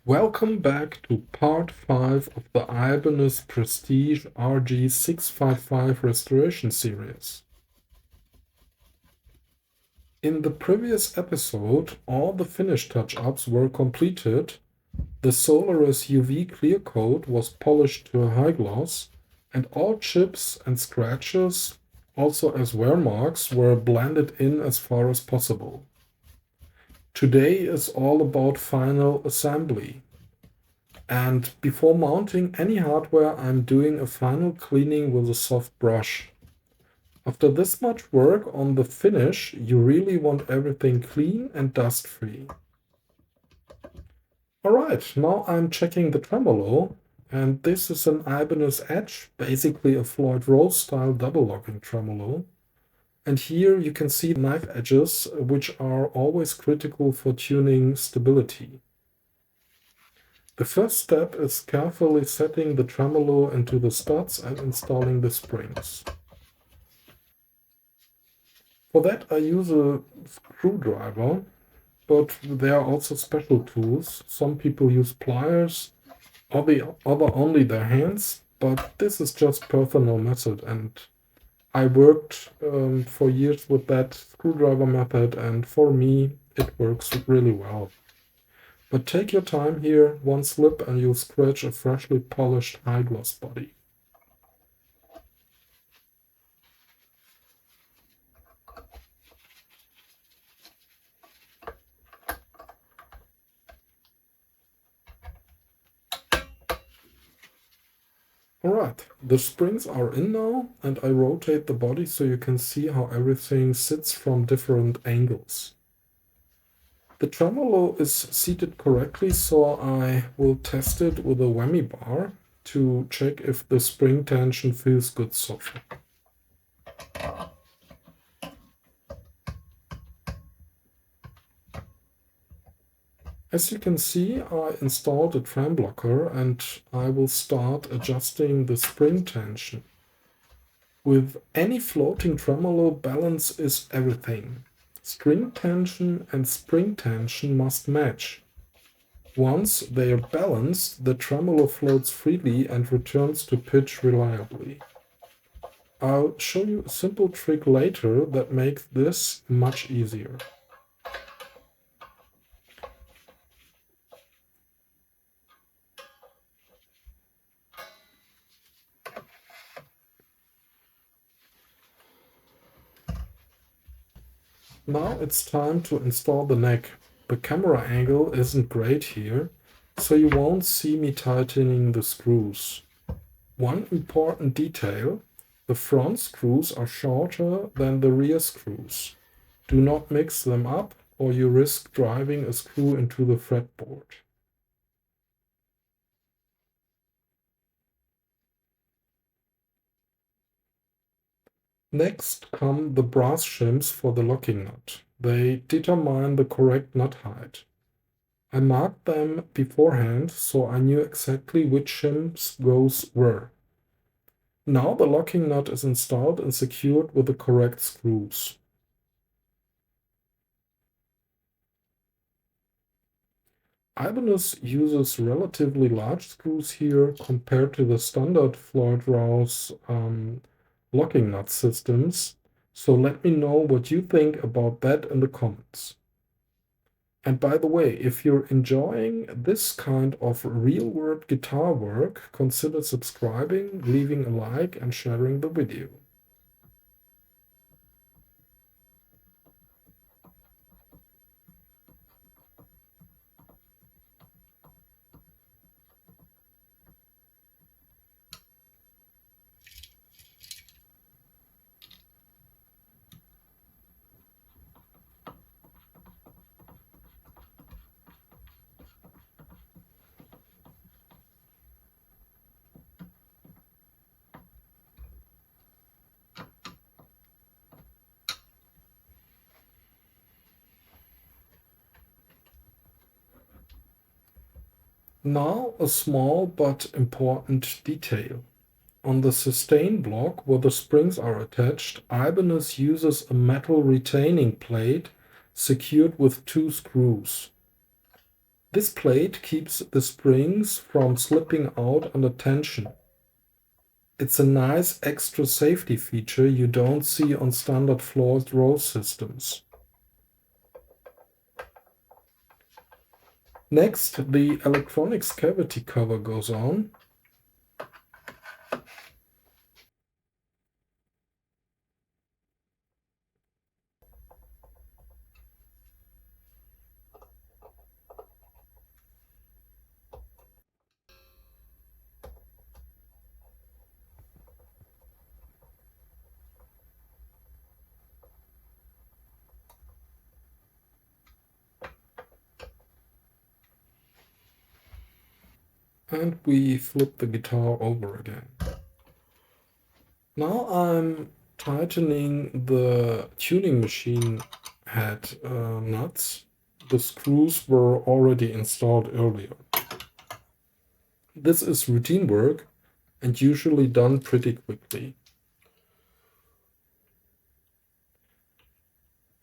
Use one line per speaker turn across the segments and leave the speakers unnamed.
Welcome back to part 5 of the Ibanez Prestige RG655 restoration series. In the previous episode, all the finish touch-ups were completed, the SOLAREZ UV clear coat was polished to a high gloss, and all chips and scratches, also as wear marks, were blended in as far as possible. Today is all about final assembly. And before mounting any hardware, I'm doing a final cleaning with a soft brush. After this much work on the finish, you really want everything clean and dust-free. Alright, now I'm checking the tremolo, and this is an Ibanez Edge, basically a Floyd roll style double locking tremolo. And here you can see knife edges, which are always critical for tuning stability. The first step is carefully setting the tremolo into the studs and installing the springs. For that I use a screwdriver, but there are also special tools. Some people use pliers, other only their hands, but this is just personal method, and I worked for years with that screwdriver method, and for me it works really well. But take your time here, one slip and you'll scratch a freshly polished high gloss body. Alright, the springs are in now, and I rotate the body so you can see how everything sits from different angles. The tremolo is seated correctly, so I will test it with a whammy bar to check if the spring tension feels good so far. As you can see, I installed a trem blocker and I will start adjusting the spring tension. With any floating tremolo, balance is everything. String tension and spring tension must match. Once they are balanced, the tremolo floats freely and returns to pitch reliably. I'll show you a simple trick later that makes this much easier. Now it's time to install the neck. The camera angle isn't great here, so you won't see me tightening the screws. One important detail: the front screws are shorter than the rear screws. Do not mix them up or you risk driving a screw into the fretboard. Next come the brass shims for the locking nut. They determine the correct nut height. I marked them beforehand so I knew exactly which shims goes where. Now the locking nut is installed and secured with the correct screws. Ibanez uses relatively large screws here compared to the standard Floyd Rouse locking nut systems, so let me know what you think about that in the comments. And by the way, if you're enjoying this kind of real-world guitar work, consider subscribing, leaving a like, and sharing the video. Now a small but important detail. On the sustain block where the springs are attached, Ibanez uses a metal retaining plate secured with 2 screws. This plate keeps the springs from slipping out under tension. It's a nice extra safety feature you don't see on standard Floyd roll systems. Next, the electronics cavity cover goes on. And we flip the guitar over again. Now I'm tightening the tuning machine head nuts. The screws were already installed earlier. This is routine work and usually done pretty quickly.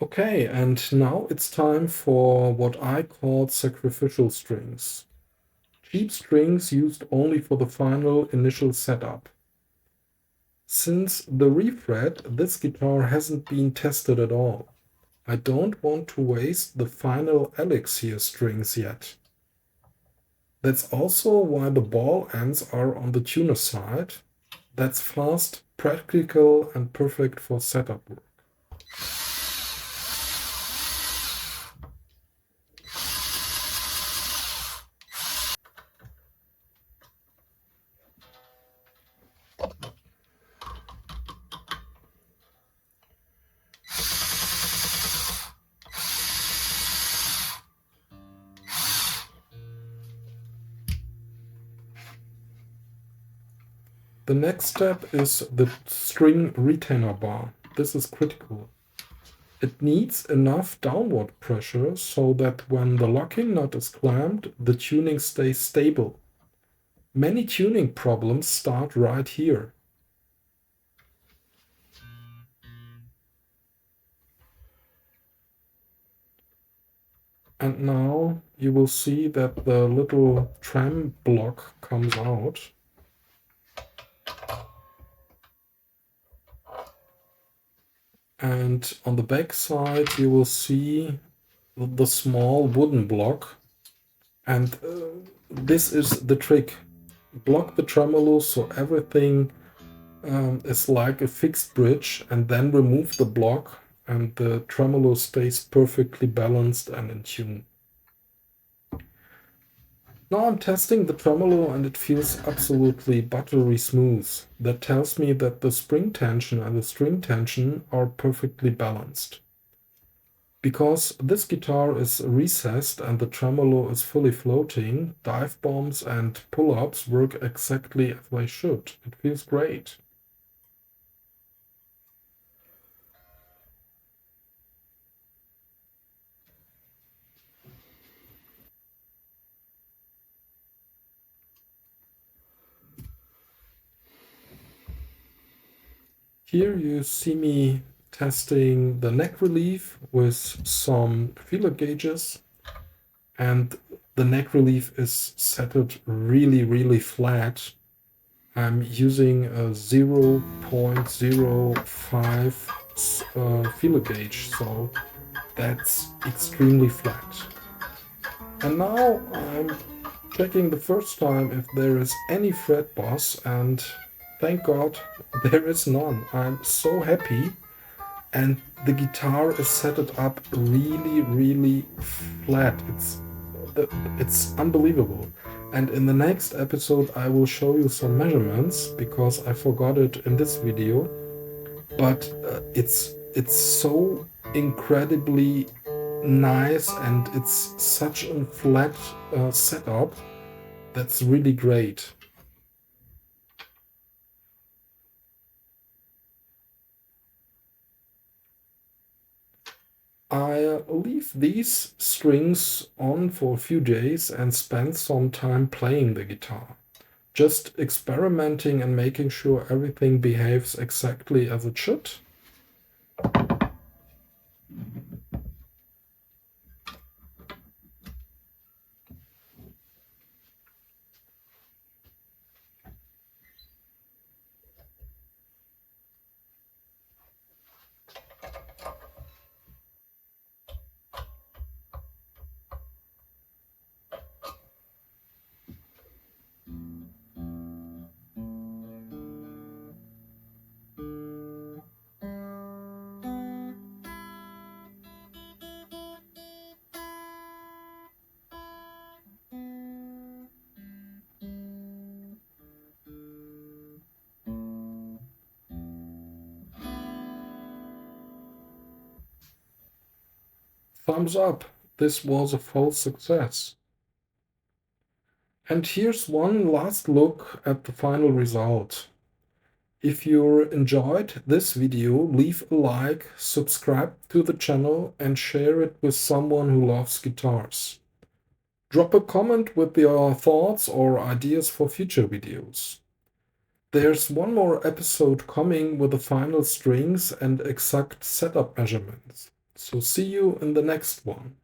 Okay, and now it's time for what I call sacrificial strings. Cheap strings used only for the final initial setup. Since the refret, this guitar hasn't been tested at all. I don't want to waste the final elixir strings yet. That's also why the ball ends are on the tuner side. That's fast, practical, and perfect for setup work. The next step is the string retainer bar. This is critical. It needs enough downward pressure so that when the locking nut is clamped, the tuning stays stable. Many tuning problems start right here. And now you will see that the little trem block comes out. And on the back side you will see the small wooden block. And this is the trick. Block the tremolo so everything is like a fixed bridge, and then remove the block and the tremolo stays perfectly balanced and in tune. Now I'm testing the tremolo and it feels absolutely buttery smooth. That tells me that the spring tension and the string tension are perfectly balanced. Because this guitar is recessed and the tremolo is fully floating, dive bombs and pull-ups work exactly as they should. It feels great. Here you see me testing the neck relief with some feeler gauges, and the neck relief is set really flat. I'm using a 0.05 feeler gauge, so that's extremely flat. And now I'm checking the first time if there is any fret boss, and thank God there is none. I'm so happy, and the guitar is set it up really flat. It's unbelievable. And in the next episode I will show you some measurements because I forgot it in this video, but it's so incredibly nice and it's such a flat setup that's really great. I leave these strings on for a few days and spend some time playing the guitar, just experimenting and making sure everything behaves exactly as it should. thumbs up. This was a full success. And here's one last look at the final result. If you enjoyed this video, leave a like, subscribe to the channel, and share it with someone who loves guitars. Drop a comment with your thoughts or ideas for future videos. There's one more episode coming with the final strings and exact setup measurements. So see you in the next one.